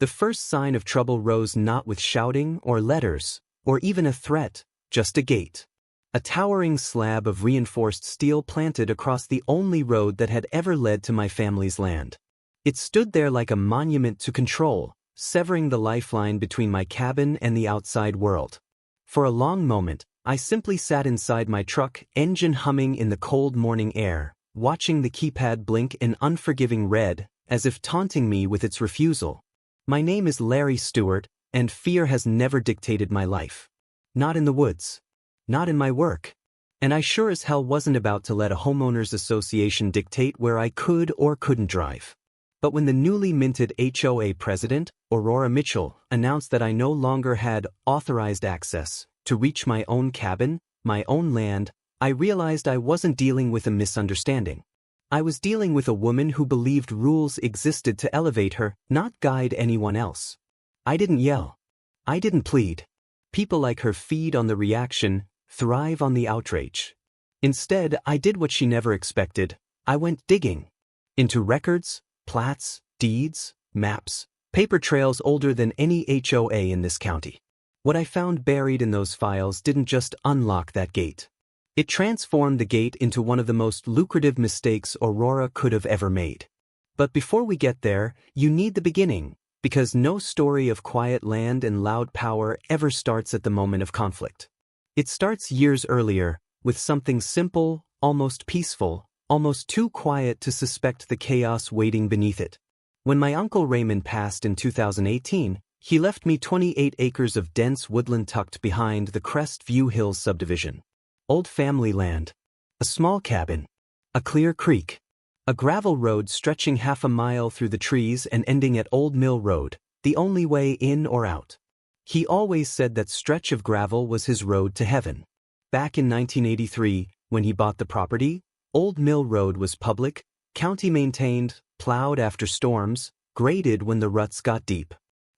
The first sign of trouble rose not with shouting or letters, or even a threat, just a gate. A towering slab of reinforced steel planted across the only road that had ever led to my family's land. It stood there like a monument to control, severing the lifeline between my cabin and the outside world. For a long moment, I simply sat inside my truck, engine humming in the cold morning air, watching the keypad blink an unforgiving red, as if taunting me with its refusal. My name is Larry Stewart, and fear has never dictated my life. Not in the woods. Not in my work. And I sure as hell wasn't about to let a homeowners association dictate where I could or couldn't drive. But when the newly minted HOA president, Aurora Mitchell, announced that I no longer had authorized access to reach my own cabin, my own land, I realized I wasn't dealing with a misunderstanding. I was dealing with a woman who believed rules existed to elevate her, not guide anyone else. I didn't yell. I didn't plead. People like her feed on the reaction, thrive on the outrage. Instead, I did what she never expected. I went digging. Into records, plats, deeds, maps, paper trails older than any HOA in this county. What I found buried in those files didn't just unlock that gate. It transformed the gate into one of the most lucrative mistakes Aurora could have ever made. But before we get there, you need the beginning, because no story of quiet land and loud power ever starts at the moment of conflict. It starts years earlier, with something simple, almost peaceful, almost too quiet to suspect the chaos waiting beneath it. When my Uncle Raymond passed in 2018, he left me 28 acres of dense woodland tucked behind the Crest View Hills subdivision. Old family land. A small cabin. A clear creek. A gravel road stretching half a mile through the trees and ending at Old Mill Road, the only way in or out. He always said that stretch of gravel was his road to heaven. Back in 1983, when he bought the property, Old Mill Road was public, county-maintained, plowed after storms, graded when the ruts got deep.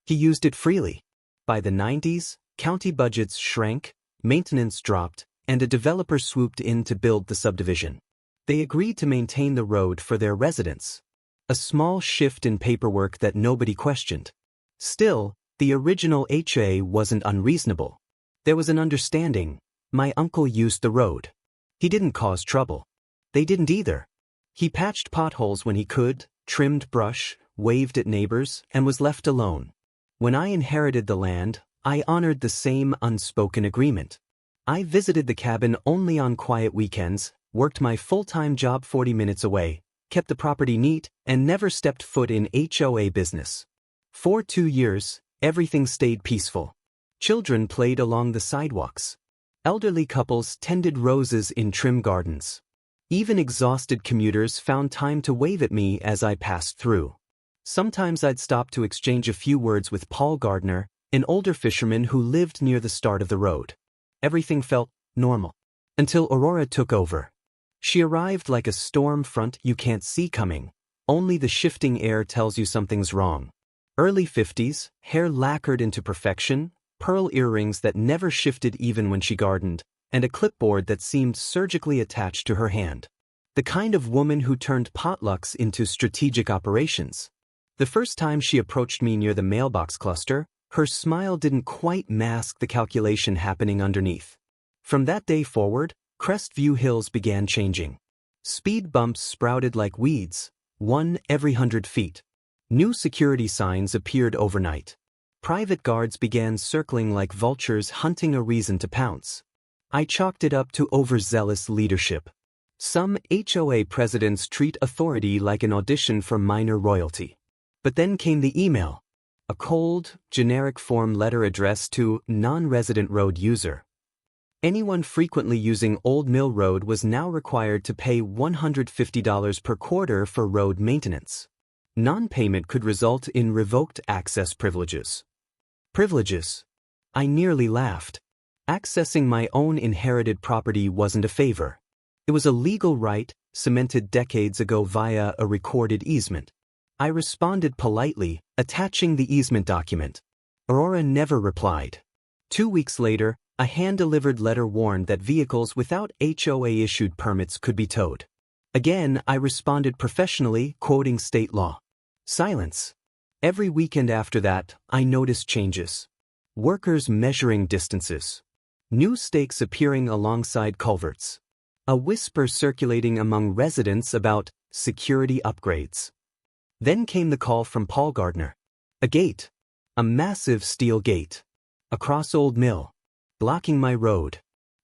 He used it freely. By the 90s, county budgets shrank, maintenance dropped, and a developer swooped in to build the subdivision. They agreed to maintain the road for their residents. A small shift in paperwork that nobody questioned. Still, the original HOA wasn't unreasonable. There was an understanding. My uncle used the road. He didn't cause trouble. They didn't either. He patched potholes when he could, trimmed brush, waved at neighbors, and was left alone. When I inherited the land, I honored the same unspoken agreement. I visited the cabin only on quiet weekends, worked my full-time job 40 minutes away, kept the property neat, and never stepped foot in HOA business. For 2 years, everything stayed peaceful. Children played along the sidewalks. Elderly couples tended roses in trim gardens. Even exhausted commuters found time to wave at me as I passed through. Sometimes I'd stop to exchange a few words with Paul Gardner, an older fisherman who lived near the start of the road. Everything felt normal. Until Aurora took over. She arrived like a storm front you can't see coming. Only the shifting air tells you something's wrong. Early 50s, hair lacquered into perfection, pearl earrings that never shifted even when she gardened, and a clipboard that seemed surgically attached to her hand. The kind of woman who turned potlucks into strategic operations. The first time she approached me near the mailbox cluster, her smile didn't quite mask the calculation happening underneath. From that day forward, Crestview Hills began changing. Speed bumps sprouted like weeds, one every 100 feet. New security signs appeared overnight. Private guards began circling like vultures hunting a reason to pounce. I chalked it up to overzealous leadership. Some HOA presidents treat authority like an audition for minor royalty. But then came the email. A cold, generic form letter addressed to non-resident road user. Anyone frequently using Old Mill Road was now required to pay $150 per quarter for road maintenance. Non-payment could result in revoked access privileges. Privileges? I nearly laughed. Accessing my own inherited property wasn't a favor. It was a legal right, cemented decades ago via a recorded easement. I responded politely, attaching the easement document. Aurora never replied. 2 weeks later, a hand-delivered letter warned that vehicles without HOA-issued permits could be towed. Again, I responded professionally, quoting state law. Silence. Every weekend after that, I noticed changes. Workers measuring distances. New stakes appearing alongside culverts. A whisper circulating among residents about security upgrades. Then came the call from Paul Gardner. A gate. A massive steel gate. Across Old Mill. Blocking my road.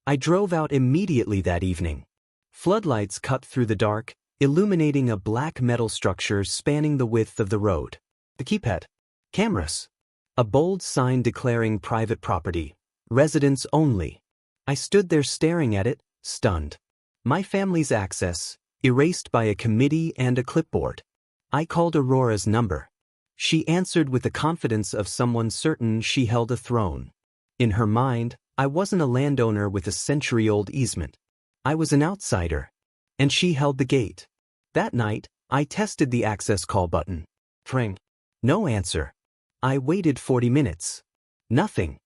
I drove out immediately that evening. Floodlights cut through the dark, illuminating a black metal structure spanning the width of the road. The keypad. Cameras. A bold sign declaring private property. Residents only. I stood there staring at it, stunned. My family's access, erased by a committee and a clipboard. I called Aurora's number. She answered with the confidence of someone certain she held a throne. In her mind, I wasn't a landowner with a century-old easement. I was an outsider. And she held the gate. That night, I tested the access call button. Tring. No answer. I waited 40 minutes. Nothing.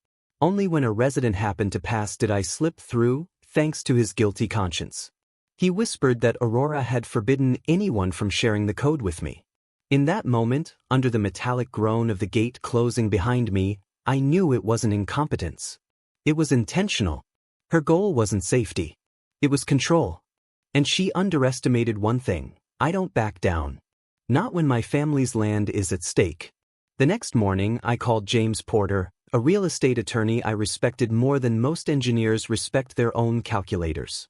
Only when a resident happened to pass did I slip through, thanks to his guilty conscience. He whispered that Aurora had forbidden anyone from sharing the code with me. In that moment, under the metallic groan of the gate closing behind me, I knew it wasn't incompetence. It was intentional. Her goal wasn't safety. It was control. And she underestimated one thing: I don't back down. Not when my family's land is at stake. The next morning, I called James Porter, a real estate attorney I respected more than most engineers respect their own calculators.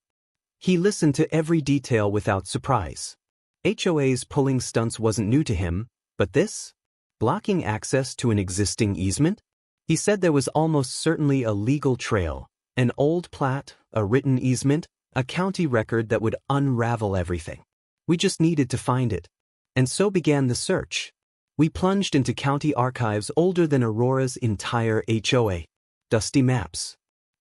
He listened to every detail without surprise. HOA's pulling stunts wasn't new to him, but this? Blocking access to an existing easement? He said there was almost certainly a legal trail, an old plat, a written easement, a county record that would unravel everything. We just needed to find it. And so began the search. We plunged into county archives older than Aurora's entire HOA. Dusty maps.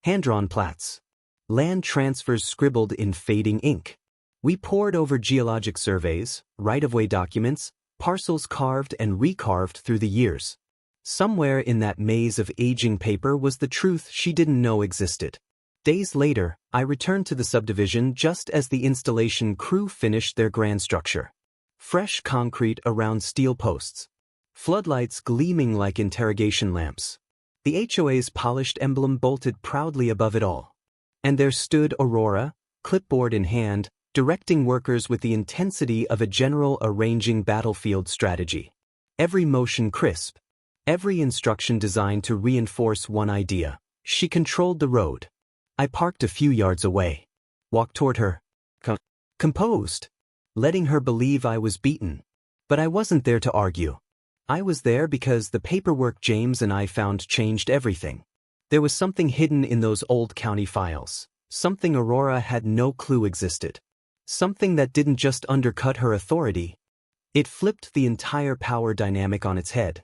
Hand-drawn plats. Land transfers scribbled in fading ink. We pored over geologic surveys, right-of-way documents, parcels carved and recarved through the years. Somewhere in that maze of aging paper was the truth she didn't know existed. Days later, I returned to the subdivision just as the installation crew finished their grand structure. Fresh concrete around steel posts. Floodlights gleaming like interrogation lamps. The HOA's polished emblem bolted proudly above it all. And there stood Aurora, clipboard in hand, directing workers with the intensity of a general arranging battlefield strategy. Every motion crisp. Every instruction designed to reinforce one idea. She controlled the road. I parked a few yards away. Walked toward her. Composed. Letting her believe I was beaten. But I wasn't there to argue. I was there because the paperwork James and I found changed everything. There was something hidden in those old county files. Something Aurora had no clue existed. Something that didn't just undercut her authority. It flipped the entire power dynamic on its head.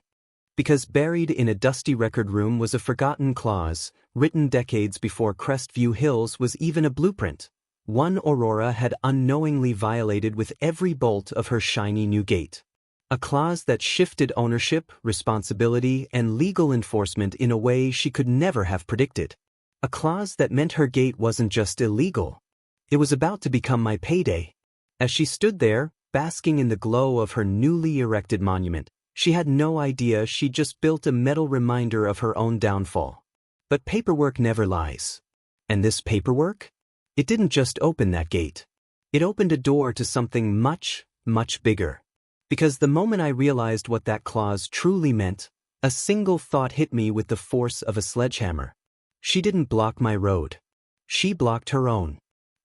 Because buried in a dusty record room was a forgotten clause, written decades before Crestview Hills was even a blueprint. One Aurora had unknowingly violated with every bolt of her shiny new gate. A clause that shifted ownership, responsibility, and legal enforcement in a way she could never have predicted. A clause that meant her gate wasn't just illegal. It was about to become my payday. As she stood there, basking in the glow of her newly erected monument, she had no idea she'd just built a metal reminder of her own downfall. But paperwork never lies. And this paperwork? It didn't just open that gate. It opened a door to something much, much bigger. Because the moment I realized what that clause truly meant, a single thought hit me with the force of a sledgehammer. She didn't block my road. She blocked her own.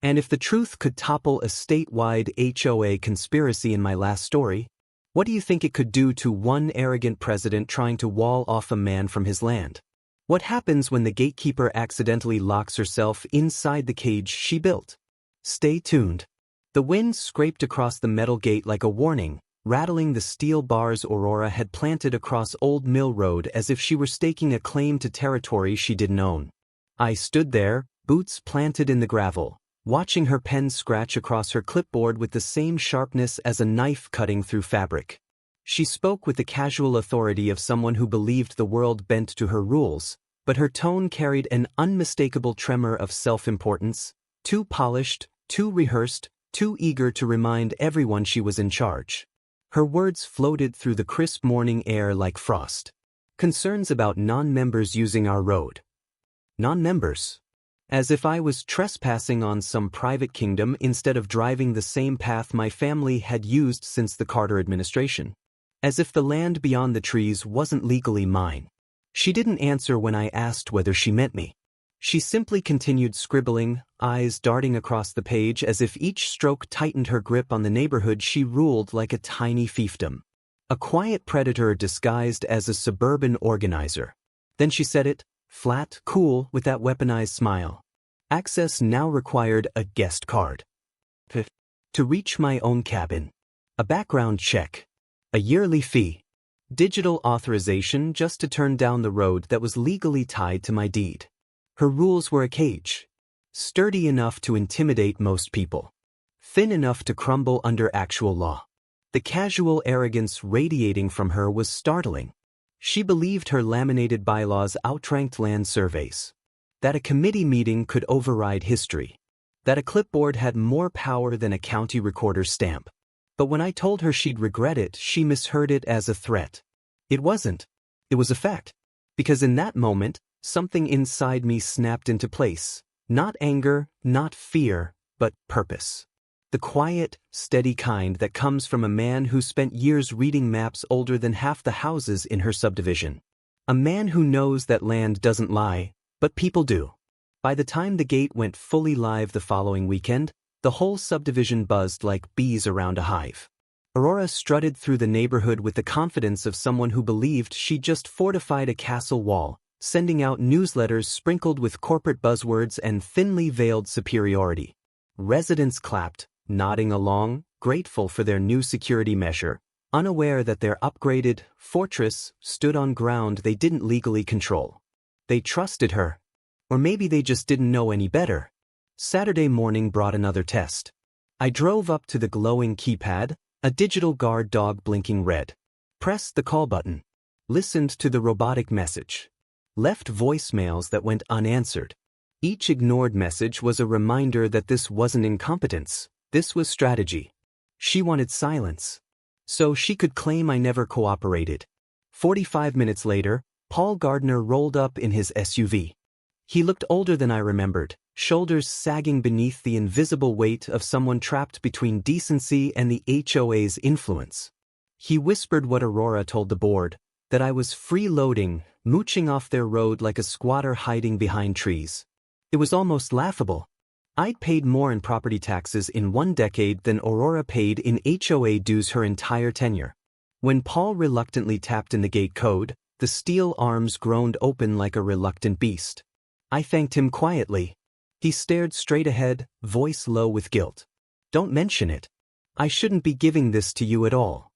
And if the truth could topple a statewide HOA conspiracy in my last story, what do you think it could do to one arrogant president trying to wall off a man from his land? What happens when the gatekeeper accidentally locks herself inside the cage she built? Stay tuned. The wind scraped across the metal gate like a warning, rattling the steel bars Aurora had planted across Old Mill Road as if she were staking a claim to territory she didn't own. I stood there, boots planted in the gravel, watching her pen scratch across her clipboard with the same sharpness as a knife cutting through fabric. She spoke with the casual authority of someone who believed the world bent to her rules, but her tone carried an unmistakable tremor of self-importance, too polished, too rehearsed, too eager to remind everyone she was in charge. Her words floated through the crisp morning air like frost. Concerns about non-members using our road. Non-members? As if I was trespassing on some private kingdom instead of driving the same path my family had used since the Carter administration. As if the land beyond the trees wasn't legally mine. She didn't answer when I asked whether she meant me. She simply continued scribbling, eyes darting across the page as if each stroke tightened her grip on the neighborhood she ruled like a tiny fiefdom. A quiet predator disguised as a suburban organizer. Then she said it, flat, cool, with that weaponized smile. Access now required a guest card. To reach my own cabin. A background check. A yearly fee. Digital authorization just to turn down the road that was legally tied to my deed. Her rules were a cage. Sturdy enough to intimidate most people. Thin enough to crumble under actual law. The casual arrogance radiating from her was startling. She believed her laminated bylaws outranked land surveys. That a committee meeting could override history. That a clipboard had more power than a county recorder's stamp. But when I told her she'd regret it, she misheard it as a threat. It wasn't. It was a fact. Because in that moment, something inside me snapped into place. Not anger, not fear, but purpose. The quiet, steady kind that comes from a man who spent years reading maps older than half the houses in her subdivision. A man who knows that land doesn't lie, but people do. By the time the gate went fully live the following weekend, the whole subdivision buzzed like bees around a hive. Aurora strutted through the neighborhood with the confidence of someone who believed she'd just fortified a castle wall, sending out newsletters sprinkled with corporate buzzwords and thinly veiled superiority. Residents clapped, nodding along, grateful for their new security measure, unaware that their upgraded fortress stood on ground they didn't legally control. They trusted her. Or maybe they just didn't know any better. Saturday morning brought another test. I drove up to the glowing keypad, a digital guard dog blinking red. Pressed the call button. Listened to the robotic message. Left voicemails that went unanswered. Each ignored message was a reminder that this wasn't incompetence, this was strategy. She wanted silence. So she could claim I never cooperated. 45 minutes later, Paul Gardner rolled up in his SUV. He looked older than I remembered, shoulders sagging beneath the invisible weight of someone trapped between decency and the HOA's influence. He whispered what Aurora told the board, that I was freeloading, mooching off their road like a squatter hiding behind trees. It was almost laughable. I'd paid more in property taxes in 1 decade than Aurora paid in HOA dues her entire tenure. When Paul reluctantly tapped in the gate code, the steel arms groaned open like a reluctant beast. I thanked him quietly. He stared straight ahead, voice low with guilt. Don't mention it. I shouldn't be giving this to you at all.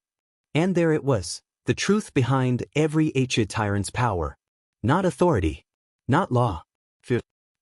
And there it was, the truth behind every HOA tyrant's power. Not authority. Not law.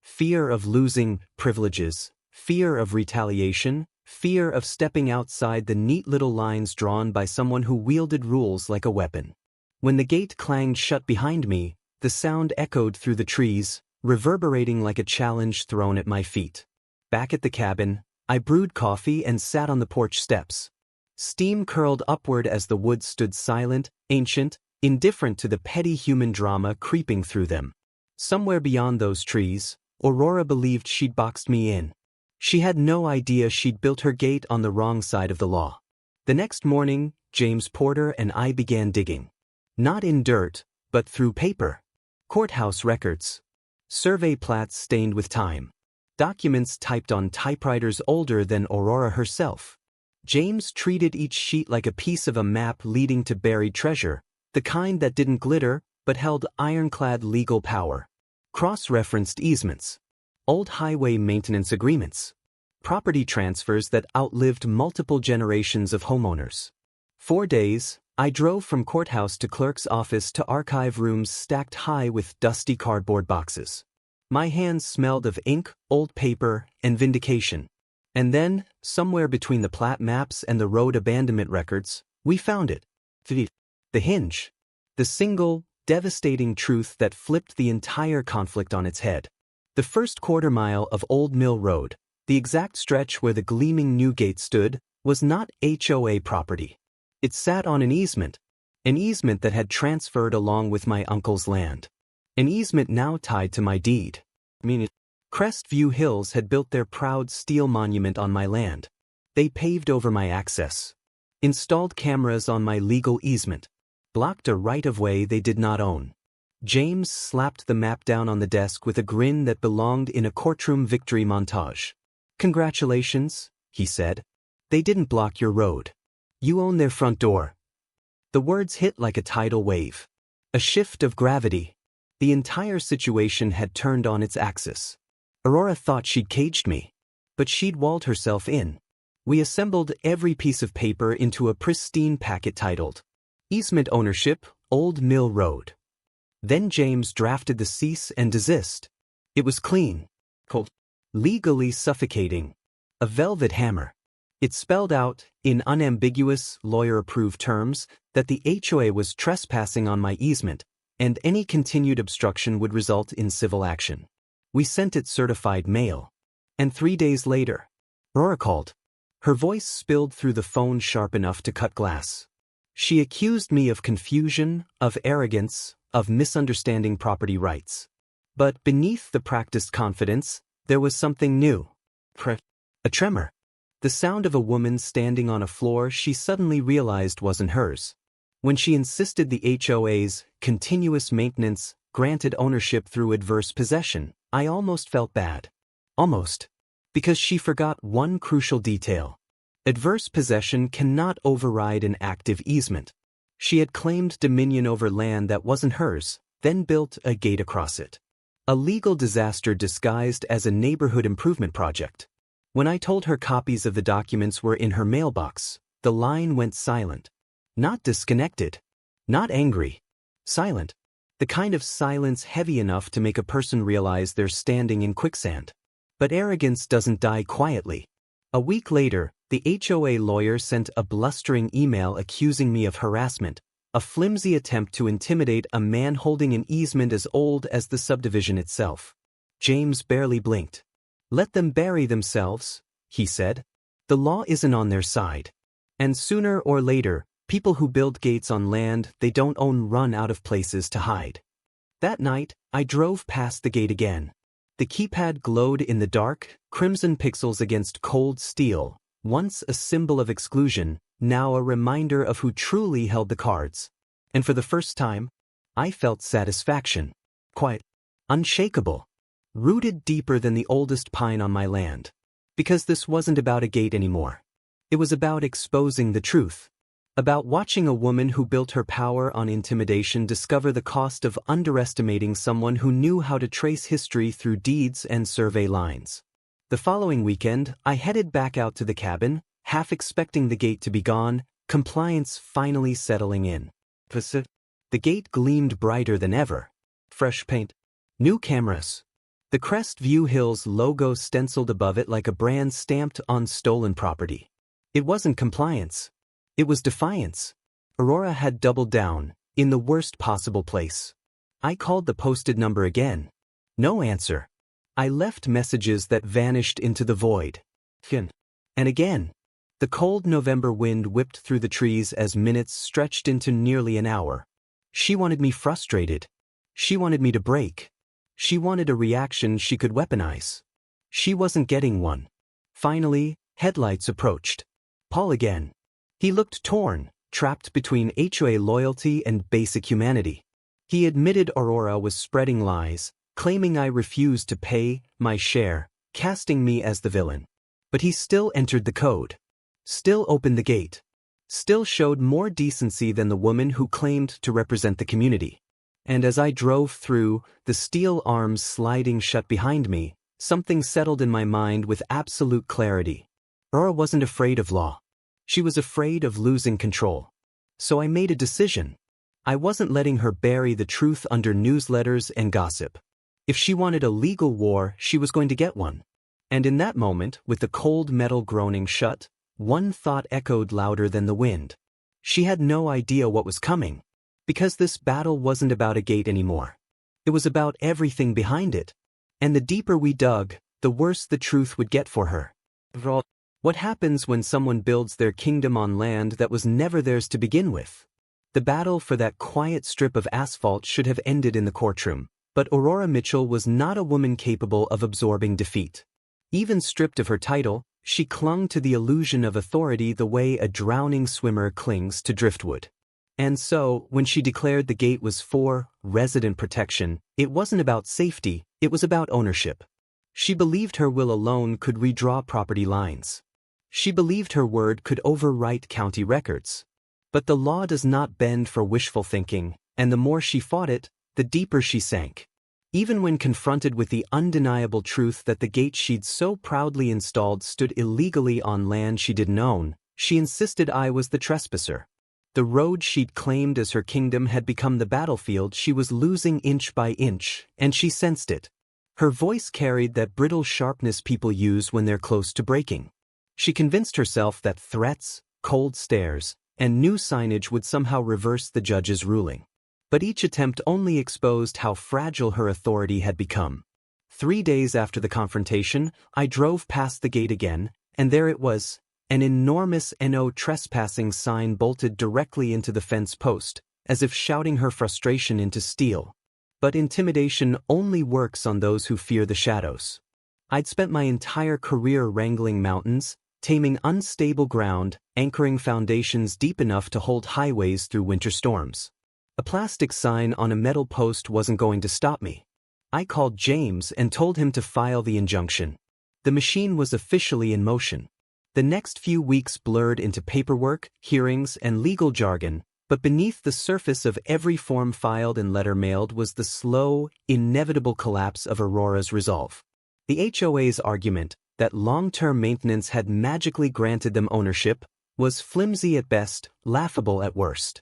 Fear of losing privileges. Fear of retaliation. Fear of stepping outside the neat little lines drawn by someone who wielded rules like a weapon. When the gate clanged shut behind me, the sound echoed through the trees, reverberating like a challenge thrown at my feet. Back at the cabin, I brewed coffee and sat on the porch steps. Steam curled upward as the woods stood silent, ancient, indifferent to the petty human drama creeping through them. Somewhere beyond those trees, Aurora believed she'd boxed me in. She had no idea she'd built her gate on the wrong side of the law. The next morning, James Porter and I began digging. Not in dirt, but through paper. Courthouse records. Survey plats stained with time. Documents typed on typewriters older than Aurora herself. James treated each sheet like a piece of a map leading to buried treasure, the kind that didn't glitter, but held ironclad legal power. Cross-referenced easements. Old highway maintenance agreements. Property transfers that outlived multiple generations of homeowners. 4 days, I drove from courthouse to clerk's office to archive rooms stacked high with dusty cardboard boxes. My hands smelled of ink, old paper, and vindication. And then, somewhere between the plat maps and the road abandonment records, we found it. The hinge. The single, devastating truth that flipped the entire conflict on its head. The first quarter-mile of Old Mill Road, the exact stretch where the gleaming new gate stood, was not HOA property. It sat on an easement that had transferred along with my uncle's land. An easement now tied to my deed. Crestview Hills had built their proud steel monument on my land. They paved over my access, installed cameras on my legal easement, blocked a right-of-way they did not own. James slapped the map down on the desk with a grin that belonged in a courtroom victory montage. "Congratulations," he said. "They didn't block your road. You own their front door." The words hit like a tidal wave. A shift of gravity. The entire situation had turned on its axis. Aurora thought she'd caged me, but she'd walled herself in. We assembled every piece of paper into a pristine packet titled, "Easement Ownership, Old Mill Road." Then James drafted the cease and desist. It was clean, cold, legally suffocating. A velvet hammer. It spelled out, in unambiguous, lawyer-approved terms, that the HOA was trespassing on my easement, and any continued obstruction would result in civil action. We sent it certified mail. And 3 days later, Aurora called. Her voice spilled through the phone sharp enough to cut glass. She accused me of confusion, of arrogance, of misunderstanding property rights. But beneath the practiced confidence, there was something new. A tremor. The sound of a woman standing on a floor she suddenly realized wasn't hers. When she insisted the HOA's continuous maintenance granted ownership through adverse possession, I almost felt bad. Almost. Because she forgot one crucial detail. Adverse possession cannot override an active easement. She had claimed dominion over land that wasn't hers, then built a gate across it. A legal disaster disguised as a neighborhood improvement project. When I told her copies of the documents were in her mailbox, the line went silent. Not disconnected. Not angry. Silent. The kind of silence heavy enough to make a person realize they're standing in quicksand. But arrogance doesn't die quietly. A week later, the HOA lawyer sent a blustering email accusing me of harassment, a flimsy attempt to intimidate a man holding an easement as old as the subdivision itself. James barely blinked. "Let them bury themselves," he said. "The law isn't on their side. And sooner or later, people who build gates on land they don't own run out of places to hide." That night, I drove past the gate again. The keypad glowed in the dark, crimson pixels against cold steel, once a symbol of exclusion, now a reminder of who truly held the cards. And for the first time, I felt satisfaction. Quiet. Unshakable. Rooted deeper than the oldest pine on my land. Because this wasn't about a gate anymore. It was about exposing the truth. About watching a woman who built her power on intimidation discover the cost of underestimating someone who knew how to trace history through deeds and survey lines. The following weekend, I headed back out to the cabin, half expecting the gate to be gone, compliance finally settling in. The gate gleamed brighter than ever. Fresh paint. New cameras. The Crestview Hills logo stenciled above it like a brand stamped on stolen property. It wasn't compliance. It was defiance. Aurora had doubled down, in the worst possible place. I called the posted number again. No answer. I left messages that vanished into the void. And again. The cold November wind whipped through the trees as minutes stretched into nearly an hour. She wanted me frustrated. She wanted me to break. She wanted a reaction she could weaponize. She wasn't getting one. Finally, headlights approached. Paul again. He looked torn, trapped between HOA loyalty and basic humanity. He admitted Aurora was spreading lies, claiming I refused to pay my share, casting me as the villain. But he still entered the code. Still opened the gate. Still showed more decency than the woman who claimed to represent the community. And as I drove through, the steel arms sliding shut behind me, something settled in my mind with absolute clarity. Aurora wasn't afraid of law. She was afraid of losing control. So I made a decision. I wasn't letting her bury the truth under newsletters and gossip. If she wanted a legal war, she was going to get one. And in that moment, with the cold metal groaning shut, one thought echoed louder than the wind. She had no idea what was coming. Because this battle wasn't about a gate anymore. It was about everything behind it. And the deeper we dug, the worse the truth would get for her. What happens when someone builds their kingdom on land that was never theirs to begin with? The battle for that quiet strip of asphalt should have ended in the courtroom, but Aurora Mitchell was not a woman capable of absorbing defeat. Even stripped of her title, she clung to the illusion of authority the way a drowning swimmer clings to driftwood. And so, when she declared the gate was for resident protection, it wasn't about safety, it was about ownership. She believed her will alone could redraw property lines. She believed her word could overwrite county records. But the law does not bend for wishful thinking, and the more she fought it, the deeper she sank. Even when confronted with the undeniable truth that the gate she'd so proudly installed stood illegally on land she didn't own, she insisted I was the trespasser. The road she'd claimed as her kingdom had become the battlefield she was losing inch by inch, and she sensed it. Her voice carried that brittle sharpness people use when they're close to breaking. She convinced herself that threats, cold stares, and new signage would somehow reverse the judge's ruling. But each attempt only exposed how fragile her authority had become. 3 days after the confrontation, I drove past the gate again, and there it was, an enormous "No trespassing" sign bolted directly into the fence post, as if shouting her frustration into steel. But intimidation only works on those who fear the shadows. I'd spent my entire career wrangling mountains, taming unstable ground, anchoring foundations deep enough to hold highways through winter storms. A plastic sign on a metal post wasn't going to stop me. I called James and told him to file the injunction. The machine was officially in motion. The next few weeks blurred into paperwork, hearings, and legal jargon, but beneath the surface of every form filed and letter mailed was the slow, inevitable collapse of Aurora's resolve. The HOA's argument, that long-term maintenance had magically granted them ownership, was flimsy at best, laughable at worst.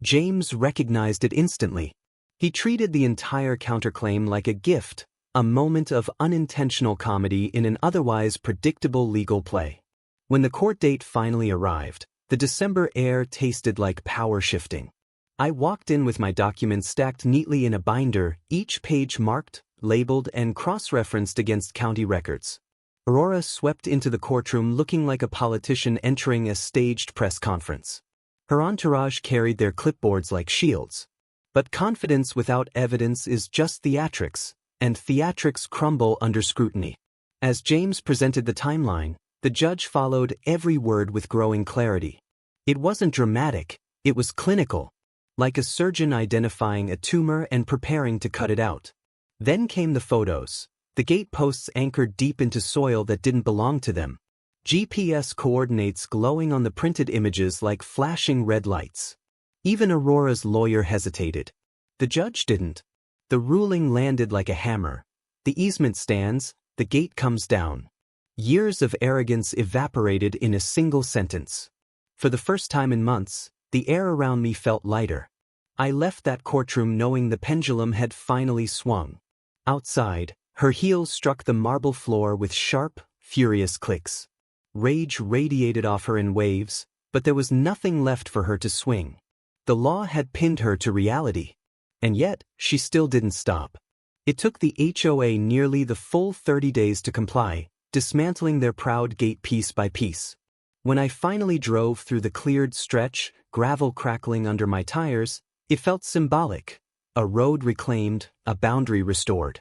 James recognized it instantly. He treated the entire counterclaim like a gift, a moment of unintentional comedy in an otherwise predictable legal play. When the court date finally arrived, the December air tasted like power shifting. I walked in with my documents stacked neatly in a binder, each page marked, labeled, and cross-referenced against county records. Aurora swept into the courtroom looking like a politician entering a staged press conference. Her entourage carried their clipboards like shields. But confidence without evidence is just theatrics, and theatrics crumble under scrutiny. As James presented the timeline, the judge followed every word with growing clarity. It wasn't dramatic, it was clinical, like a surgeon identifying a tumor and preparing to cut it out. Then came the photos, the gate posts anchored deep into soil that didn't belong to them. GPS coordinates glowing on the printed images like flashing red lights. Even Aurora's lawyer hesitated. The judge didn't. The ruling landed like a hammer. The easement stands, the gate comes down. Years of arrogance evaporated in a single sentence. For the first time in months, the air around me felt lighter. I left that courtroom knowing the pendulum had finally swung. Outside, her heels struck the marble floor with sharp, furious clicks. Rage radiated off her in waves, but there was nothing left for her to swing. The law had pinned her to reality. And yet, she still didn't stop. It took the HOA nearly the full 30 days to comply, dismantling their proud gate piece by piece. When I finally drove through the cleared stretch, gravel crackling under my tires, it felt symbolic. A road reclaimed, a boundary restored.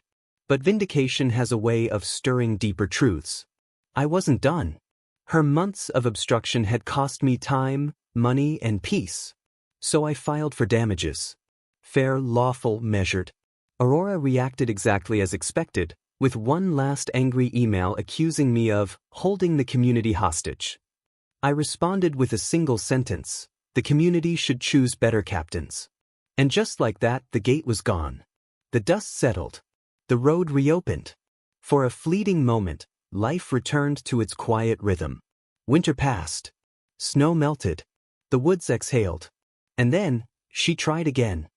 But vindication has a way of stirring deeper truths. I wasn't done. Her months of obstruction had cost me time, money, and peace. So I filed for damages. Fair, lawful, measured. Aurora reacted exactly as expected, with one last angry email accusing me of holding the community hostage. I responded with a single sentence: the community should choose better captains. And just like that, the gate was gone. The dust settled. The road reopened. For a fleeting moment, life returned to its quiet rhythm. Winter passed. Snow melted. The woods exhaled. And then, she tried again.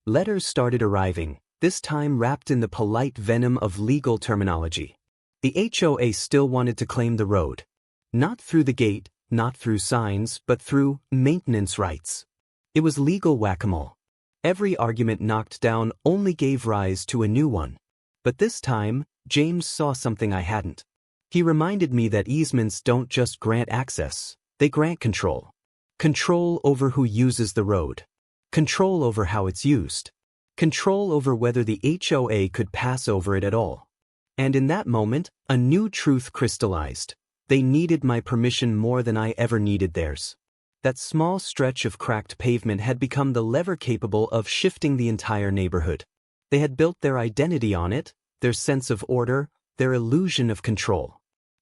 Letters started arriving, this time wrapped in the polite venom of legal terminology. The HOA still wanted to claim the road. Not through the gate, not through signs, but through maintenance rights. It was legal whack-a-mole. Every argument knocked down only gave rise to a new one. But this time, James saw something I hadn't. He reminded me that easements don't just grant access, they grant control. Control over who uses the road. Control over how it's used. Control over whether the HOA could pass over it at all. And in that moment, a new truth crystallized. They needed my permission more than I ever needed theirs. That small stretch of cracked pavement had become the lever capable of shifting the entire neighborhood. They had built their identity on it, their sense of order, their illusion of control.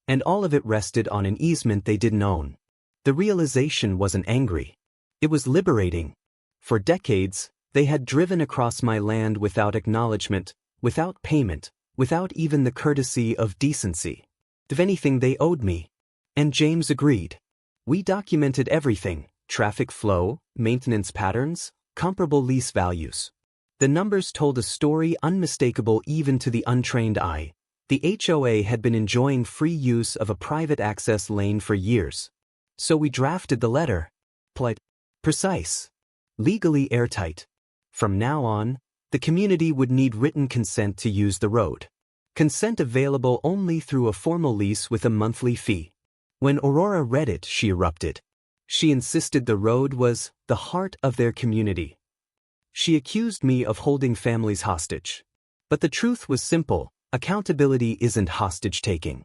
And all of it rested on an easement they didn't own. The realization wasn't angry. It was liberating. For decades, they had driven across my land without acknowledgement, without payment, without even the courtesy of decency. If anything, they owed me. And James agreed. We documented everything: traffic flow, maintenance patterns, comparable lease values. The numbers told a story unmistakable even to the untrained eye. The HOA had been enjoying free use of a private access lane for years. So we drafted the letter. Polite, precise, legally airtight. From now on, the community would need written consent to use the road. Consent available only through a formal lease with a monthly fee. When Aurora read it, she erupted. She insisted the road was the heart of their community. She accused me of holding families hostage. But the truth was simple: accountability isn't hostage-taking.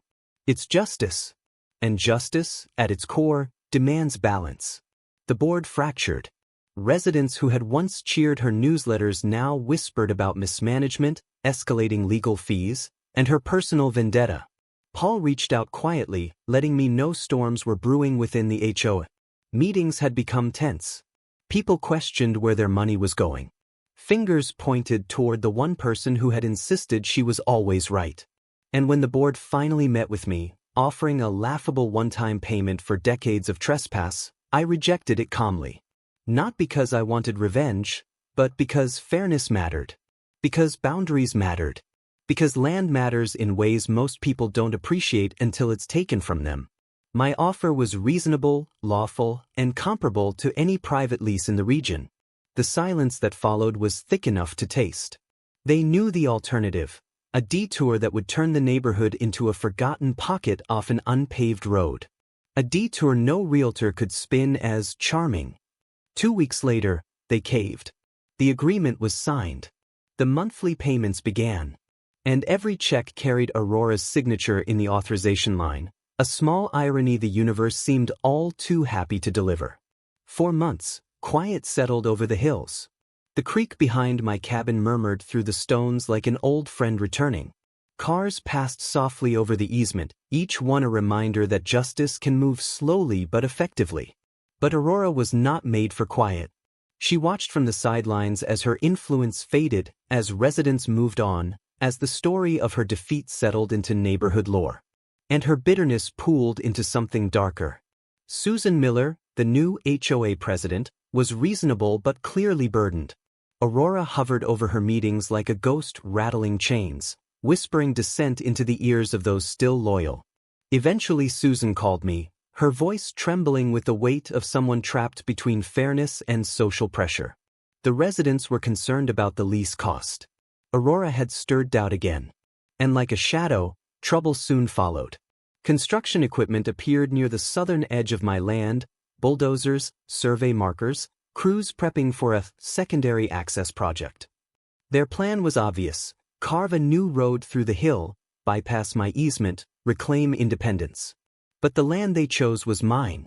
It's justice. And justice, at its core, demands balance. The board fractured. Residents who had once cheered her newsletters now whispered about mismanagement, escalating legal fees, and her personal vendetta. Paul reached out quietly, letting me know storms were brewing within the HOA. Meetings had become tense. People questioned where their money was going. Fingers pointed toward the one person who had insisted she was always right. And when the board finally met with me, offering a laughable one-time payment for decades of trespass, I rejected it calmly. Not because I wanted revenge, but because fairness mattered. Because boundaries mattered. Because land matters in ways most people don't appreciate until it's taken from them. My offer was reasonable, lawful, and comparable to any private lease in the region. The silence that followed was thick enough to taste. They knew the alternative: a detour that would turn the neighborhood into a forgotten pocket off an unpaved road. A detour no realtor could spin as charming. 2 weeks later, they caved. The agreement was signed. The monthly payments began. And every check carried Aurora's signature in the authorization line, a small irony the universe seemed all too happy to deliver. For months, quiet settled over the hills. The creek behind my cabin murmured through the stones like an old friend returning. Cars passed softly over the easement, each one a reminder that justice can move slowly but effectively. But Aurora was not made for quiet. She watched from the sidelines as her influence faded, as residents moved on, as the story of her defeat settled into neighborhood lore. And her bitterness pooled into something darker. Susan Miller, the new HOA president, was reasonable but clearly burdened. Aurora hovered over her meetings like a ghost rattling chains, whispering dissent into the ears of those still loyal. Eventually Susan called me, her voice trembling with the weight of someone trapped between fairness and social pressure. The residents were concerned about the lease cost. Aurora had stirred doubt again. And like a shadow, trouble soon followed. Construction equipment appeared near the southern edge of my land: bulldozers, survey markers, crews prepping for a secondary access project. Their plan was obvious: carve a new road through the hill, bypass my easement, reclaim independence. But the land they chose was mine.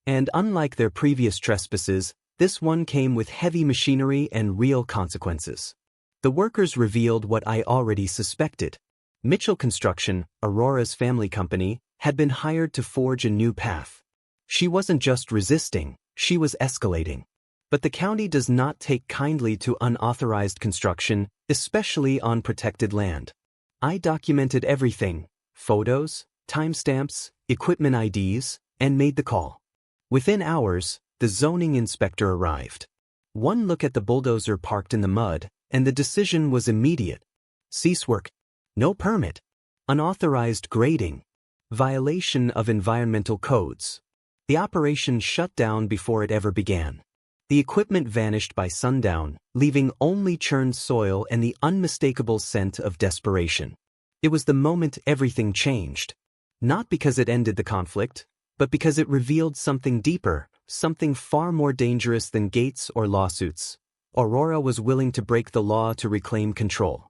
And unlike their previous trespasses, this one came with heavy machinery and real consequences. The workers revealed what I already suspected. Mitchell Construction, Aurora's family company, had been hired to forge a new path. She wasn't just resisting, she was escalating. But the county does not take kindly to unauthorized construction, especially on protected land. I documented everything: photos, timestamps, equipment IDs, and made the call. Within hours, the zoning inspector arrived. One look at the bulldozer parked in the mud, and the decision was immediate. Cease work. No permit. Unauthorized grading. Violation of environmental codes. The operation shut down before it ever began. The equipment vanished by sundown, leaving only churned soil and the unmistakable scent of desperation. It was the moment everything changed. Not because it ended the conflict, but because it revealed something deeper, something far more dangerous than gates or lawsuits. Aurora was willing to break the law to reclaim control.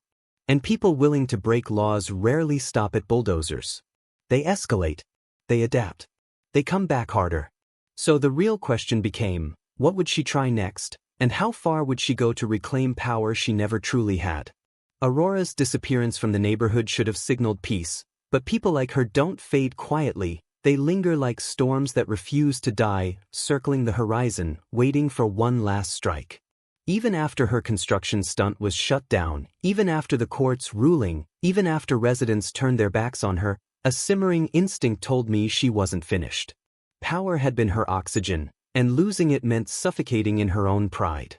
And people willing to break laws rarely stop at bulldozers. They escalate. They adapt. They come back harder. So the real question became, what would she try next, and how far would she go to reclaim power she never truly had? Aurora's disappearance from the neighborhood should have signaled peace, but people like her don't fade quietly. They linger like storms that refuse to die, circling the horizon, waiting for one last strike. Even after her construction stunt was shut down, even after the court's ruling, even after residents turned their backs on her, a simmering instinct told me she wasn't finished. Power had been her oxygen, and losing it meant suffocating in her own pride.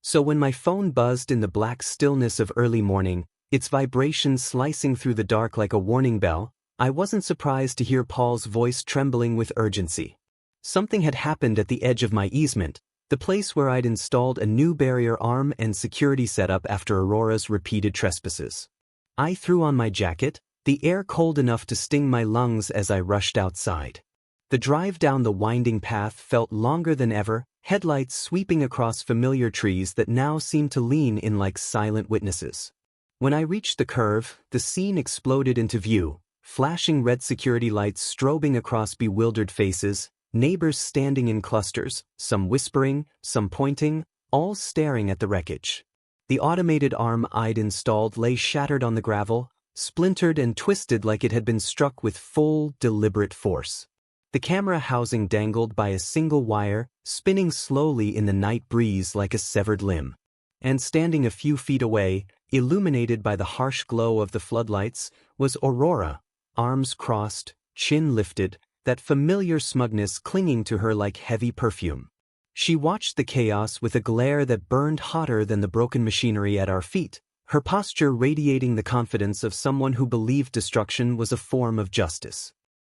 So when my phone buzzed in the black stillness of early morning, its vibration slicing through the dark like a warning bell, I wasn't surprised to hear Paul's voice trembling with urgency. Something had happened at the edge of my easement, the place where I'd installed a new barrier arm and security setup after Aurora's repeated trespasses. I threw on my jacket, the air cold enough to sting my lungs as I rushed outside. The drive down the winding path felt longer than ever, headlights sweeping across familiar trees that now seemed to lean in like silent witnesses. When I reached the curve, the scene exploded into view, flashing red security lights strobing across bewildered faces, neighbors standing in clusters, some whispering, some pointing, all staring at the wreckage. The automated arm I'd installed lay shattered on the gravel, splintered and twisted like it had been struck with full, deliberate force. The camera housing dangled by a single wire, spinning slowly in the night breeze like a severed limb. And standing a few feet away, illuminated by the harsh glow of the floodlights, was Aurora, arms crossed, chin lifted, that familiar smugness clinging to her like heavy perfume. She watched the chaos with a glare that burned hotter than the broken machinery at our feet, her posture radiating the confidence of someone who believed destruction was a form of justice.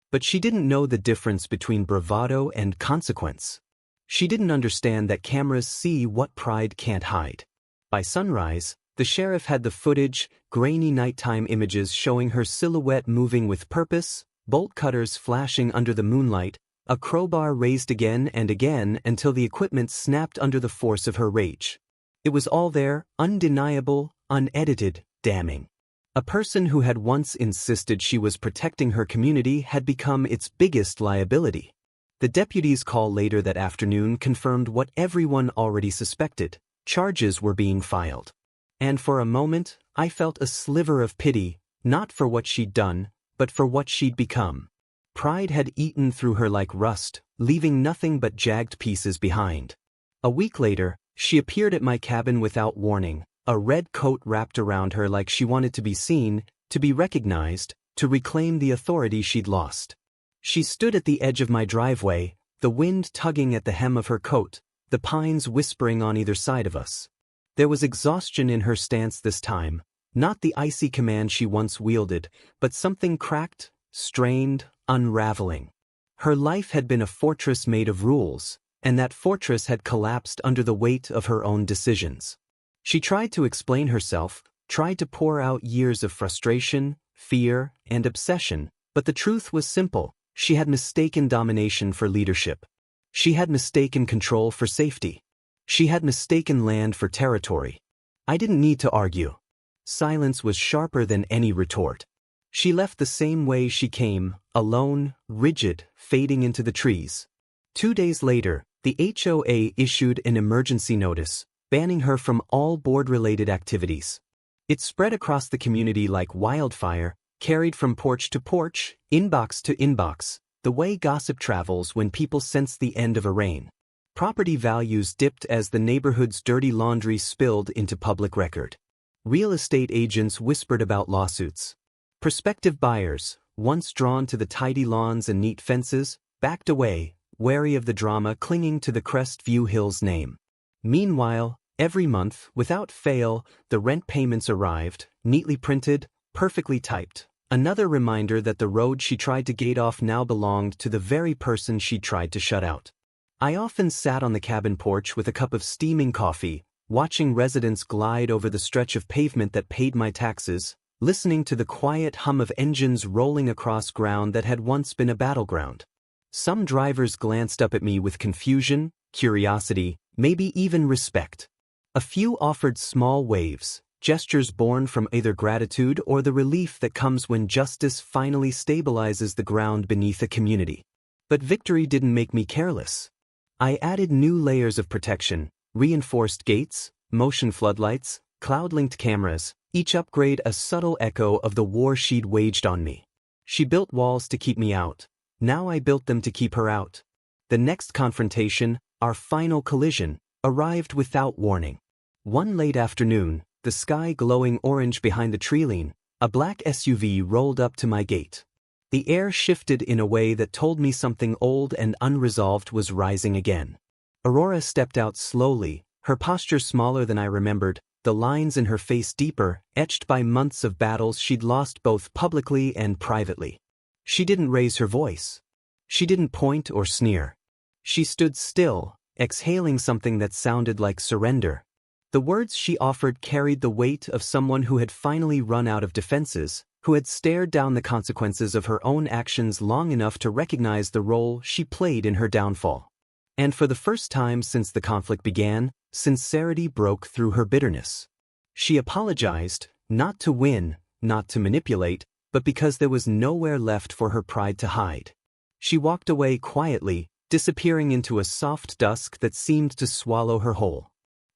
But she didn't know the difference between bravado and consequence. She didn't understand that cameras see what pride can't hide. By sunrise, the sheriff had the footage, grainy nighttime images showing her silhouette moving with purpose, bolt cutters flashing under the moonlight, a crowbar raised again and again until the equipment snapped under the force of her rage. It was all there, undeniable, unedited, damning. A person who had once insisted she was protecting her community had become its biggest liability. The deputy's call later that afternoon confirmed what everyone already suspected. Charges were being filed. And for a moment, I felt a sliver of pity, not for what she'd done, but for what she'd become. Pride had eaten through her like rust, leaving nothing but jagged pieces behind. A week later, she appeared at my cabin without warning, a red coat wrapped around her like she wanted to be seen, to be recognized, to reclaim the authority she'd lost. She stood at the edge of my driveway, the wind tugging at the hem of her coat, the pines whispering on either side of us. There was exhaustion in her stance this time, not the icy command she once wielded, but something cracked, strained, unraveling. Her life had been a fortress made of rules, and that fortress had collapsed under the weight of her own decisions. She tried to explain herself, tried to pour out years of frustration, fear, and obsession, but the truth was simple. She had mistaken domination for leadership. She had mistaken control for safety. She had mistaken land for territory. I didn't need to argue. Silence was sharper than any retort. She left the same way she came, alone, rigid, fading into the trees. 2 days later, the HOA issued an emergency notice, banning her from all board-related activities. It spread across the community like wildfire, carried from porch to porch, inbox to inbox, the way gossip travels when people sense the end of a reign. Property values dipped as the neighborhood's dirty laundry spilled into public record. Real estate agents whispered about lawsuits. Prospective buyers, once drawn to the tidy lawns and neat fences, backed away, wary of the drama clinging to the Crestview Hills name. Meanwhile, every month, without fail, the rent payments arrived, neatly printed, perfectly typed. Another reminder that the road she tried to gate off now belonged to the very person she tried to shut out. I often sat on the cabin porch with a cup of steaming coffee, watching residents glide over the stretch of pavement that paid my taxes, listening to the quiet hum of engines rolling across ground that had once been a battleground. Some drivers glanced up at me with confusion, curiosity, maybe even respect. A few offered small waves, gestures born from either gratitude or the relief that comes when justice finally stabilizes the ground beneath a community. But victory didn't make me careless. I added new layers of protection, reinforced gates, motion floodlights, cloud-linked cameras, each upgrade a subtle echo of the war she'd waged on me. She built walls to keep me out. Now I built them to keep her out. The next confrontation, our final collision, arrived without warning. One late afternoon, the sky glowing orange behind the treeline, a black SUV rolled up to my gate. The air shifted in a way that told me something old and unresolved was rising again. Aurora stepped out slowly, her posture smaller than I remembered, the lines in her face deeper, etched by months of battles she'd lost both publicly and privately. She didn't raise her voice. She didn't point or sneer. She stood still, exhaling something that sounded like surrender. The words she offered carried the weight of someone who had finally run out of defenses, who had stared down the consequences of her own actions long enough to recognize the role she played in her downfall. And for the first time since the conflict began, sincerity broke through her bitterness. She apologized, not to win, not to manipulate, but because there was nowhere left for her pride to hide. She walked away quietly, disappearing into a soft dusk that seemed to swallow her whole.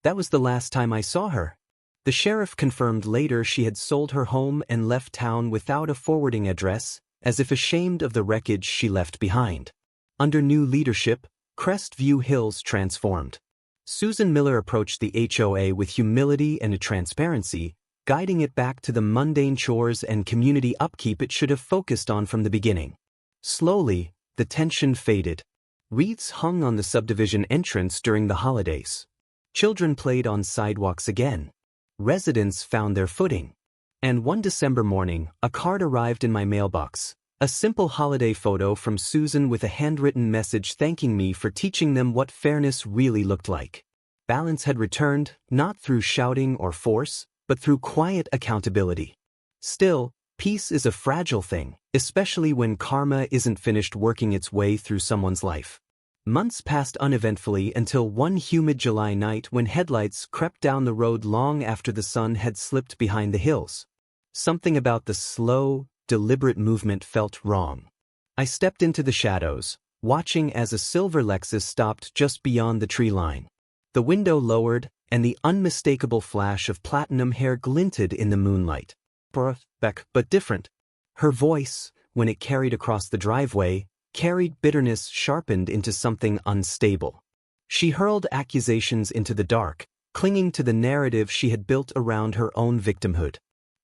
That was the last time I saw her. The sheriff confirmed later she had sold her home and left town without a forwarding address, as if ashamed of the wreckage she left behind. Under new leadership, Crestview Hills transformed. Susan Miller approached the HOA with humility and a transparency, guiding it back to the mundane chores and community upkeep it should have focused on from the beginning. Slowly, the tension faded. Wreaths hung on the subdivision entrance during the holidays. Children played on sidewalks again. Residents found their footing. And one December morning, a card arrived in my mailbox. A simple holiday photo from Susan with a handwritten message thanking me for teaching them what fairness really looked like. Balance had returned, not through shouting or force, but through quiet accountability. Still, peace is a fragile thing, especially when karma isn't finished working its way through someone's life. Months passed uneventfully until one humid July night when headlights crept down the road long after the sun had slipped behind the hills. Something about the slow, deliberate movement felt wrong. I stepped into the shadows, watching as a silver Lexus stopped just beyond the tree line. The window lowered, and the unmistakable flash of platinum hair glinted in the moonlight. But different. Her voice, when it carried across the driveway, carried bitterness sharpened into something unstable. She hurled accusations into the dark, clinging to the narrative she had built around her own victimhood.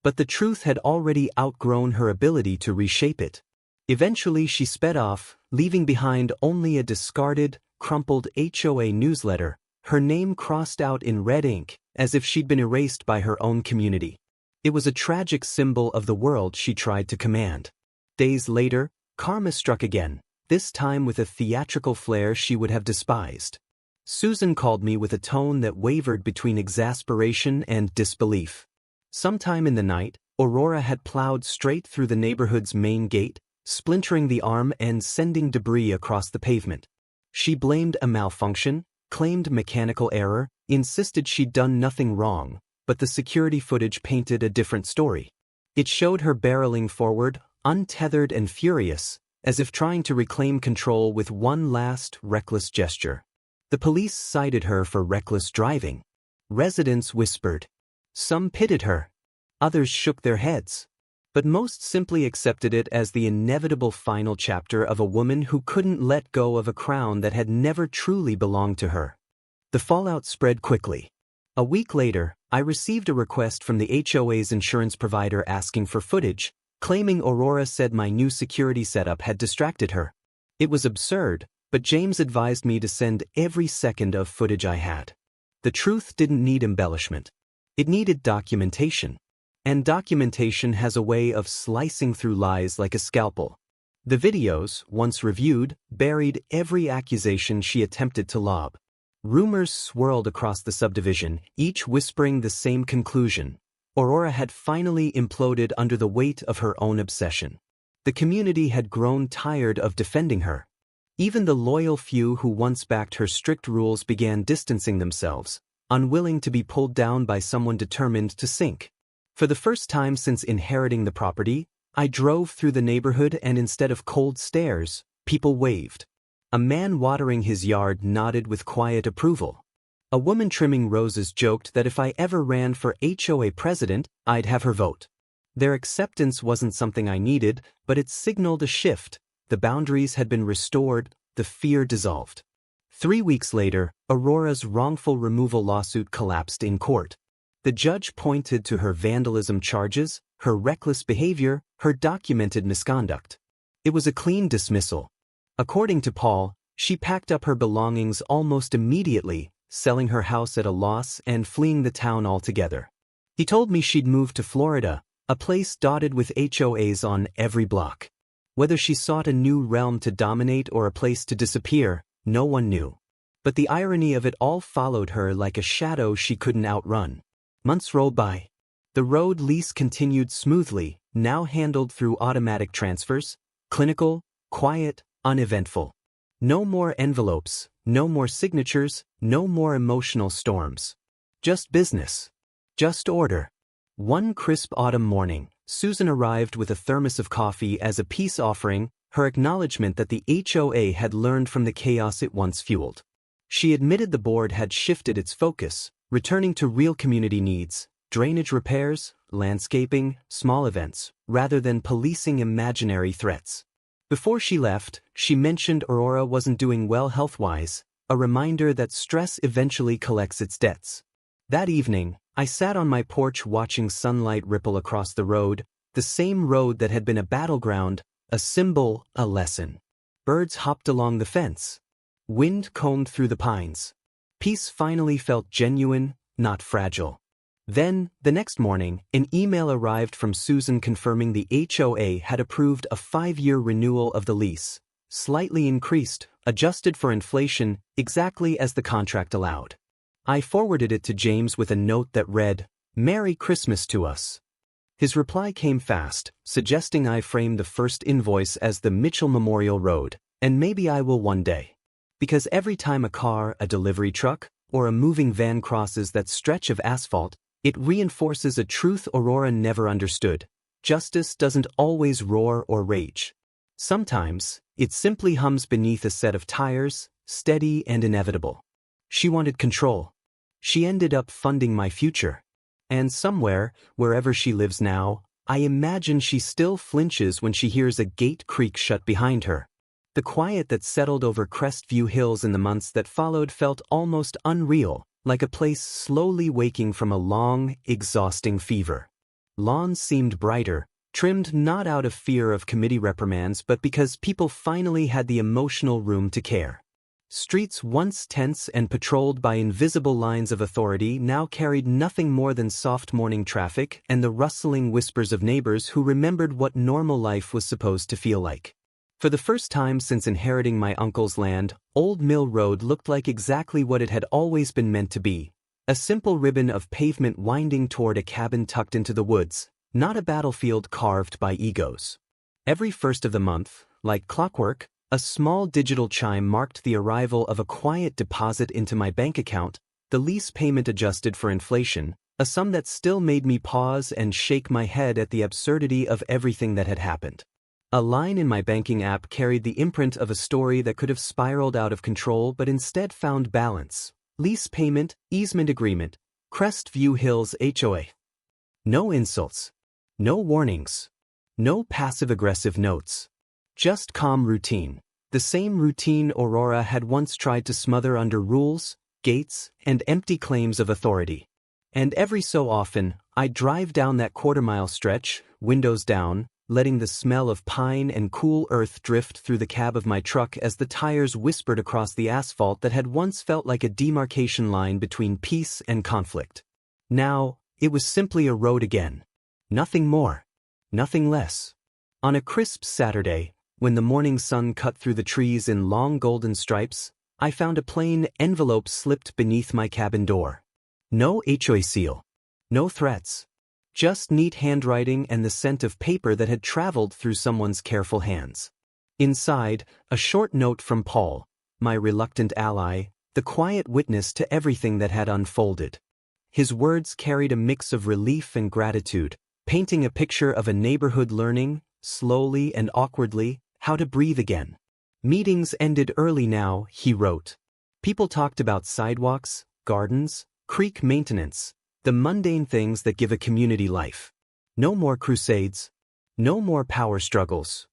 But the truth had already outgrown her ability to reshape it. Eventually she sped off, leaving behind only a discarded, crumpled HOA newsletter, her name crossed out in red ink, as if she'd been erased by her own community. It was a tragic symbol of the world she tried to command. Days later, karma struck again, this time with a theatrical flair she would have despised. Susan called me with a tone that wavered between exasperation and disbelief. Sometime in the night, Aurora had plowed straight through the neighborhood's main gate, splintering the arm and sending debris across the pavement. She blamed a malfunction, claimed mechanical error, insisted she'd done nothing wrong, but the security footage painted a different story. It showed her barreling forward, untethered and furious, as if trying to reclaim control with one last, reckless gesture. The police cited her for reckless driving. Residents whispered. Some pitied her. Others shook their heads. But most simply accepted it as the inevitable final chapter of a woman who couldn't let go of a crown that had never truly belonged to her. The fallout spread quickly. A week later, I received a request from the HOA's insurance provider asking for footage, claiming Aurora said my new security setup had distracted her. It was absurd, but James advised me to send every second of footage I had. The truth didn't need embellishment. It needed documentation. And documentation has a way of slicing through lies like a scalpel. The videos, once reviewed, buried every accusation she attempted to lob. Rumors swirled across the subdivision, each whispering the same conclusion. Aurora had finally imploded under the weight of her own obsession. The community had grown tired of defending her. Even the loyal few who once backed her strict rules began distancing themselves, unwilling to be pulled down by someone determined to sink. For the first time since inheriting the property, I drove through the neighborhood and instead of cold stares, people waved. A man watering his yard nodded with quiet approval. A woman trimming roses joked that if I ever ran for HOA president, I'd have her vote. Their acceptance wasn't something I needed, but it signaled a shift. The boundaries had been restored, the fear dissolved. 3 weeks later, Aurora's wrongful removal lawsuit collapsed in court. The judge pointed to her vandalism charges, her reckless behavior, her documented misconduct. It was a clean dismissal. According to Paul, she packed up her belongings almost immediately, selling her house at a loss and fleeing the town altogether. He told me she'd moved to Florida, a place dotted with HOAs on every block. Whether she sought a new realm to dominate or a place to disappear, no one knew. But the irony of it all followed her like a shadow she couldn't outrun. Months rolled by. The road lease continued smoothly, now handled through automatic transfers, clinical, quiet, uneventful. No more envelopes, no more signatures, no more emotional storms. Just business. Just order. One crisp autumn morning, Susan arrived with a thermos of coffee as a peace offering, her acknowledgement that the HOA had learned from the chaos it once fueled. She admitted the board had shifted its focus, returning to real community needs, drainage repairs, landscaping, small events, rather than policing imaginary threats. Before she left, she mentioned Aurora wasn't doing well health-wise, a reminder that stress eventually collects its debts. That evening, I sat on my porch watching sunlight ripple across the road, the same road that had been a battleground, a symbol, a lesson. Birds hopped along the fence. Wind combed through the pines. Peace finally felt genuine, not fragile. Then, the next morning, an email arrived from Susan confirming the HOA had approved a 5-year renewal of the lease, slightly increased, adjusted for inflation, exactly as the contract allowed. I forwarded it to James with a note that read, "Merry Christmas to us." His reply came fast, suggesting I frame the first invoice as the Mitchell Memorial Road, and maybe I will one day. Because every time a car, a delivery truck, or a moving van crosses that stretch of asphalt, it reinforces a truth Aurora never understood. Justice doesn't always roar or rage. Sometimes, it simply hums beneath a set of tires, steady and inevitable. She wanted control. She ended up funding my future. And somewhere, wherever she lives now, I imagine she still flinches when she hears a gate creak shut behind her. The quiet that settled over Crestview Hills in the months that followed felt almost unreal, like a place slowly waking from a long, exhausting fever. Lawns seemed brighter, trimmed not out of fear of committee reprimands but because people finally had the emotional room to care. Streets once tense and patrolled by invisible lines of authority now carried nothing more than soft morning traffic and the rustling whispers of neighbors who remembered what normal life was supposed to feel like. For the first time since inheriting my uncle's land, Old Mill Road looked like exactly what it had always been meant to be, a simple ribbon of pavement winding toward a cabin tucked into the woods, not a battlefield carved by egos. Every first of the month, like clockwork, a small digital chime marked the arrival of a quiet deposit into my bank account, the lease payment adjusted for inflation, a sum that still made me pause and shake my head at the absurdity of everything that had happened. A line in my banking app carried the imprint of a story that could have spiraled out of control but instead found balance. Lease payment, easement agreement, Crestview Hills HOA. No insults. No warnings. No passive-aggressive notes. Just calm routine. The same routine Aurora had once tried to smother under rules, gates, and empty claims of authority. And every so often, I'd drive down that quarter-mile stretch, windows down, letting the smell of pine and cool earth drift through the cab of my truck as the tires whispered across the asphalt that had once felt like a demarcation line between peace and conflict. Now, it was simply a road again. Nothing more. Nothing less. On a crisp Saturday, when the morning sun cut through the trees in long golden stripes, I found a plain envelope slipped beneath my cabin door. No HOA seal. No threats. Just neat handwriting and the scent of paper that had traveled through someone's careful hands. Inside, a short note from Paul, my reluctant ally, the quiet witness to everything that had unfolded. His words carried a mix of relief and gratitude, painting a picture of a neighborhood learning, slowly and awkwardly, how to breathe again. Meetings ended early now, he wrote. People talked about sidewalks, gardens, creek maintenance, the mundane things that give a community life. No more crusades. No more power struggles.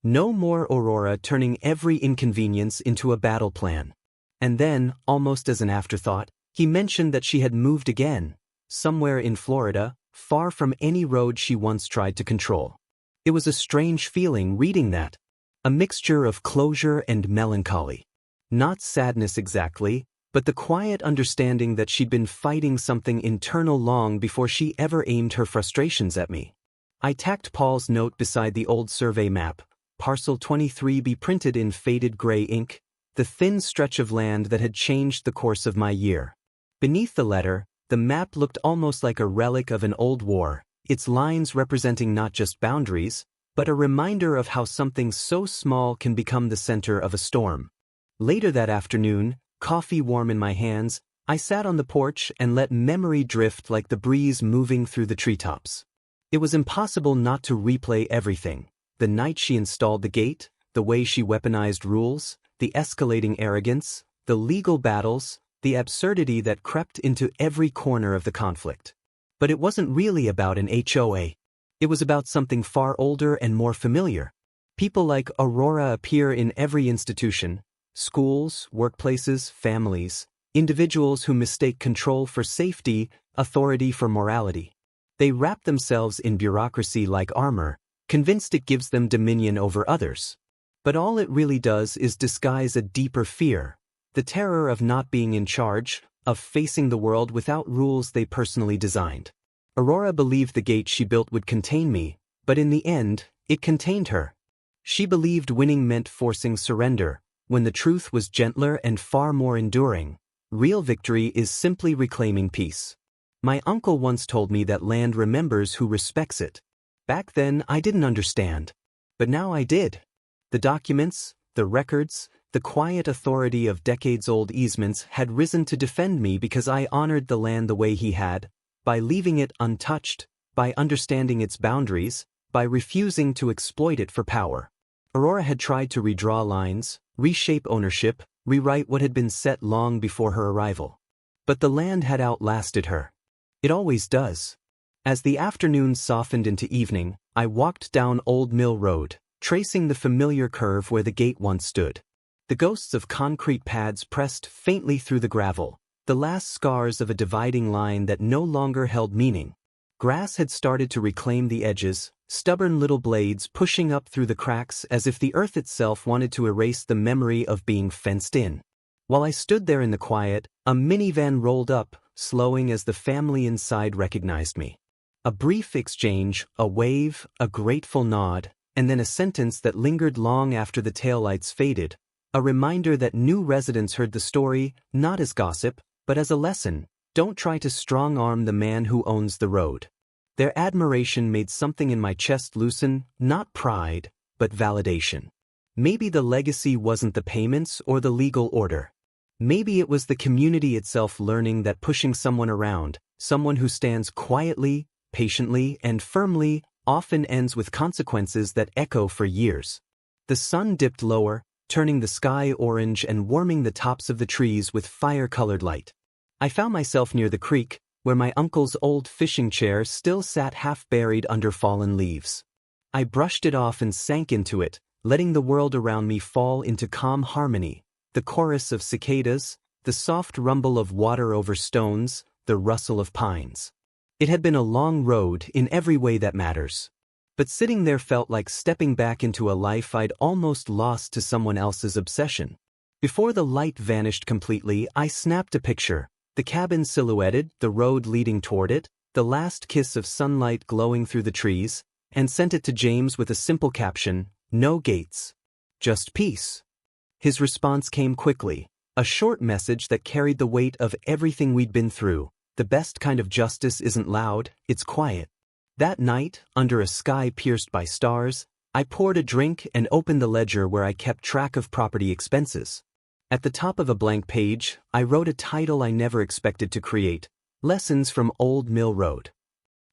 No more Aurora turning every inconvenience into a battle plan. And then, almost as an afterthought, he mentioned that she had moved again, somewhere in Florida, far from any road she once tried to control. It was a strange feeling reading that. A mixture of closure and melancholy. Not sadness exactly, but the quiet understanding that she'd been fighting something internal long before she ever aimed her frustrations at me. I tacked Paul's note beside the old survey map, parcel 23B printed in faded gray ink, the thin stretch of land that had changed the course of my year. Beneath the letter, the map looked almost like a relic of an old war, its lines representing not just boundaries, but a reminder of how something so small can become the center of a storm. Later that afternoon, coffee warm in my hands, I sat on the porch and let memory drift like the breeze moving through the treetops. It was impossible not to replay everything. The night she installed the gate, the way she weaponized rules, the escalating arrogance, the legal battles, the absurdity that crept into every corner of the conflict. But it wasn't really about an HOA. It was about something far older and more familiar. People like Aurora appear in every institution. Schools, workplaces, families, individuals who mistake control for safety, authority for morality. They wrap themselves in bureaucracy like armor, convinced it gives them dominion over others. But all it really does is disguise a deeper fear, the terror of not being in charge, of facing the world without rules they personally designed. Aurora believed the gate she built would contain me, but in the end, it contained her. She believed winning meant forcing surrender, when the truth was gentler and far more enduring. Real victory is simply reclaiming peace. My uncle once told me that land remembers who respects it. Back then I didn't understand. But now I did. The documents, the records, the quiet authority of decades-old easements had risen to defend me because I honored the land the way he had, by leaving it untouched, by understanding its boundaries, by refusing to exploit it for power. Aurora had tried to redraw lines, reshape ownership, rewrite what had been set long before her arrival. But the land had outlasted her. It always does. As the afternoon softened into evening, I walked down Old Mill Road, tracing the familiar curve where the gate once stood. The ghosts of concrete pads pressed faintly through the gravel, the last scars of a dividing line that no longer held meaning. Grass had started to reclaim the edges, stubborn little blades pushing up through the cracks as if the earth itself wanted to erase the memory of being fenced in. While I stood there in the quiet, a minivan rolled up, slowing as the family inside recognized me. A brief exchange, a wave, a grateful nod, and then a sentence that lingered long after the taillights faded, a reminder that new residents heard the story not as gossip, but as a lesson. Don't try to strong-arm the man who owns the road. Their admiration made something in my chest loosen, not pride, but validation. Maybe the legacy wasn't the payments or the legal order. Maybe it was the community itself learning that pushing someone around, someone who stands quietly, patiently, and firmly, often ends with consequences that echo for years. The sun dipped lower, turning the sky orange and warming the tops of the trees with fire-colored light. I found myself near the creek, where my uncle's old fishing chair still sat half-buried under fallen leaves. I brushed it off and sank into it, letting the world around me fall into calm harmony, the chorus of cicadas, the soft rumble of water over stones, the rustle of pines. It had been a long road in every way that matters. But sitting there felt like stepping back into a life I'd almost lost to someone else's obsession. Before the light vanished completely, I snapped a picture. The cabin silhouetted, the road leading toward it, the last kiss of sunlight glowing through the trees, and sent it to James with a simple caption, "No gates. Just peace." His response came quickly, a short message that carried the weight of everything we'd been through. The best kind of justice isn't loud, it's quiet. That night, under a sky pierced by stars, I poured a drink and opened the ledger where I kept track of property expenses. At the top of a blank page, I wrote a title I never expected to create: Lessons from Old Mill Road.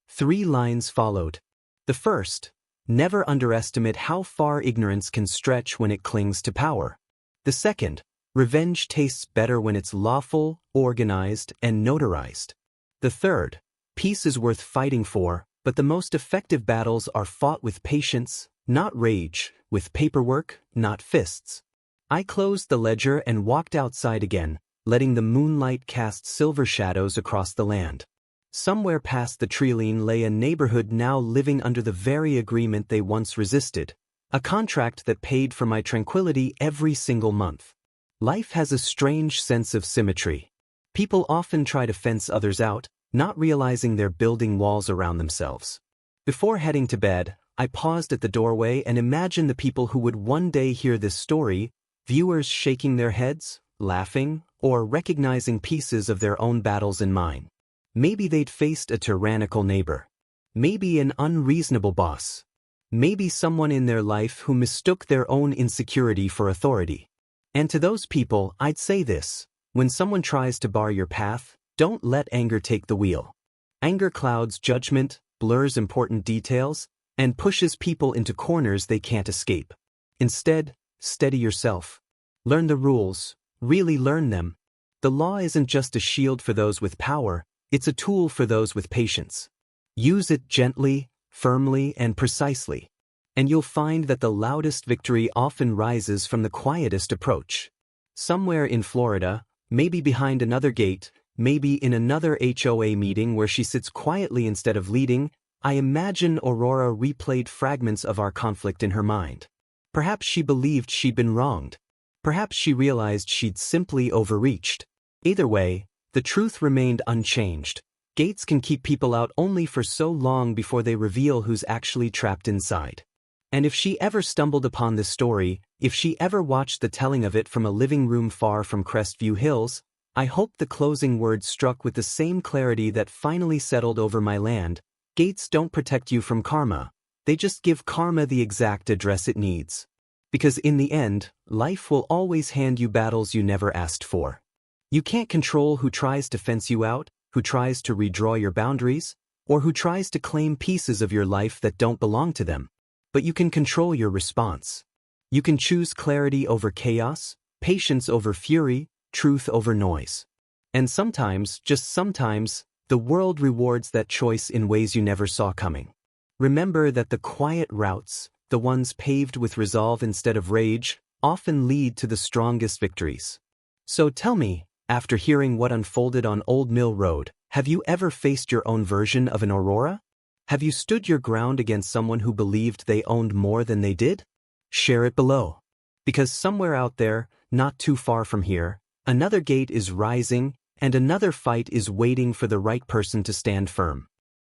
3 lines followed. The first: never underestimate how far ignorance can stretch when it clings to power. The second: revenge tastes better when it's lawful, organized, and notarized. The third: peace is worth fighting for, but the most effective battles are fought with patience, not rage, with paperwork, not fists. I closed the ledger and walked outside again, letting the moonlight cast silver shadows across the land. Somewhere past the treeline lay a neighborhood now living under the very agreement they once resisted, a contract that paid for my tranquility every single month. Life has a strange sense of symmetry. People often try to fence others out, not realizing they're building walls around themselves. Before heading to bed, I paused at the doorway and imagined the people who would one day hear this story, viewers shaking their heads, laughing, or recognizing pieces of their own battles in mine. Maybe they'd faced a tyrannical neighbor. Maybe an unreasonable boss. Maybe someone in their life who mistook their own insecurity for authority. And to those people, I'd say this: when someone tries to bar your path, don't let anger take the wheel. Anger clouds judgment, blurs important details, and pushes people into corners they can't escape. Instead, steady yourself. Learn the rules, really learn them. The law isn't just a shield for those with power, it's a tool for those with patience. Use it gently, firmly, and precisely, and you'll find that the loudest victory often rises from the quietest approach. Somewhere in Florida, maybe behind another gate, maybe in another HOA meeting where she sits quietly instead of leading, I imagine Aurora replayed fragments of our conflict in her mind. Perhaps she believed she'd been wronged. Perhaps she realized she'd simply overreached. Either way, the truth remained unchanged. Gates can keep people out only for so long before they reveal who's actually trapped inside. And if she ever stumbled upon this story, if she ever watched the telling of it from a living room far from Crestview Hills, I hope the closing words struck with the same clarity that finally settled over my land: gates don't protect you from karma. They just give karma the exact address it needs. Because in the end, life will always hand you battles you never asked for. You can't control who tries to fence you out, who tries to redraw your boundaries, or who tries to claim pieces of your life that don't belong to them. But you can control your response. You can choose clarity over chaos, patience over fury, truth over noise. And sometimes, just sometimes, the world rewards that choice in ways you never saw coming. Remember that the quiet routes, the ones paved with resolve instead of rage, often lead to the strongest victories. So tell me, after hearing what unfolded on Old Mill Road, have you ever faced your own version of an Aurora? Have you stood your ground against someone who believed they owned more than they did? Share it below. Because somewhere out there, not too far from here, another gate is rising, and another fight is waiting for the right person to stand firm.